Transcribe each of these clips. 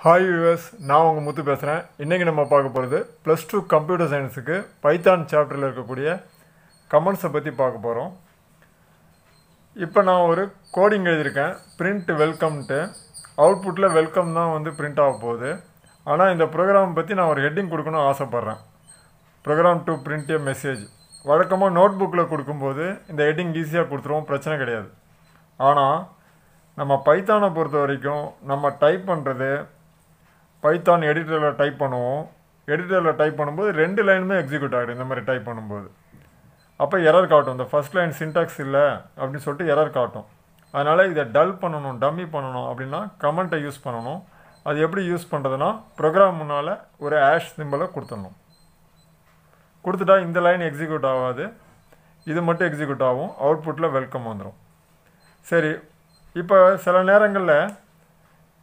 Hi viewers, நான் உங்கள் முத்து பேசுகிறேன். இன்றைக்கி நம்ம பார்க்க போகிறது +2 கம்ப்யூட்டர் சயின்ஸுக்கு பைத்தான் சாப்டரில் இருக்கக்கூடிய கமெண்ட்ஸை பற்றி பார்க்க போகிறோம். இப்போ நான் ஒரு கோடிங் எழுதியிருக்கேன், பிரிண்ட் வெல்கம்ன்ட்டு. அவுட்புட்டில் வெல்கம் தான் வந்து பிரிண்ட் ஆக போகுது. ஆனால் இந்த ப்ரோக்ராம் பற்றி நான் ஒரு ஹெட்டிங் கொடுக்கணும்னு ஆசைப்பட்றேன். Program to print a message. வழக்கமாக நோட் புக்கில் கொடுக்கும்போது இந்த ஹெட்டிங் ஈஸியாக கொடுத்துருவோம், பிரச்சனை கிடையாது. ஆனால் நம்ம பைத்தானை பொறுத்த வரைக்கும் நம்ம டைப் பண்ணுறது பைத்தான் எடிட்டரில் டைப் பண்ணுவோம். எடிட்டரில் டைப் பண்ணும்போது 2 லைனுமே எக்ஸிக்யூட் ஆகிடும். இந்த மாதிரி டைப் பண்ணும்போது அப்போ எரர் காட்டும். இந்த ஃபஸ்ட் லைன் சின்டாக்ஸ் இல்லை அப்படின்னு சொல்லிட்டு எரர் காட்டும். அதனால் இதை டல் பண்ணணும், டம்மி பண்ணணும் அப்படின்னா கமெண்ட்டை யூஸ் பண்ணணும். அது எப்படி யூஸ் பண்ணுறதுன்னா, ப்ரோக்ராம் முன்னால் ஒரு ஆஷ் சிம்பிளை கொடுத்துடணும். கொடுத்துட்டா இந்த லைன் எக்ஸிக்யூட் ஆகாது, இது மட்டும் எக்ஸிக்யூட் ஆகும். அவுட்புட்டில் வெல்கம் வந்துடும். சரி, இப்போ சில நேரங்களில்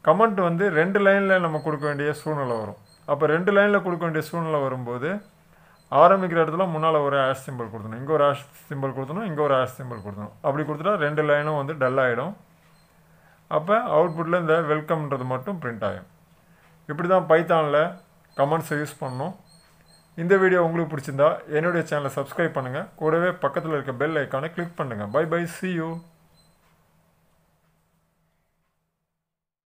கமெண்ட் வந்து 2 லைனில் நம்ம கொடுக்க வேண்டிய சூழ்நிலை வரும். அப்போ 2 லைனில் கொடுக்க வேண்டிய சூழ்நிலை வரும்போது ஆரம்பிக்கிற இடத்துல முன்னால் ஒரு ஆஷ் சிம்பிள் கொடுக்கணும், இங்கே ஒரு ஆஷ் சிம்பிள் கொடுக்கணும், இங்கே ஒரு ஆஷ் சிம்பிள் கொடுக்கணும். அப்படி கொடுத்துட்டா 2 லைனும் வந்து டல் ஆகிடும். அப்போ அவுட்புட்டில் இந்த வெல்கம்ன்றது மட்டும் பிரிண்ட் ஆகும். இப்படி தான் பைத்தானில் கமெண்ட்ஸை யூஸ் பண்ணணும். இந்த வீடியோ உங்களுக்கு பிடிச்சிருந்தா என்னுடைய சேனலை சப்ஸ்கிரைப் பண்ணுங்கள். கூடவே பக்கத்தில் இருக்க பெல் ஐக்கானை கிளிக் பண்ணுங்கள். Bye bye, see you.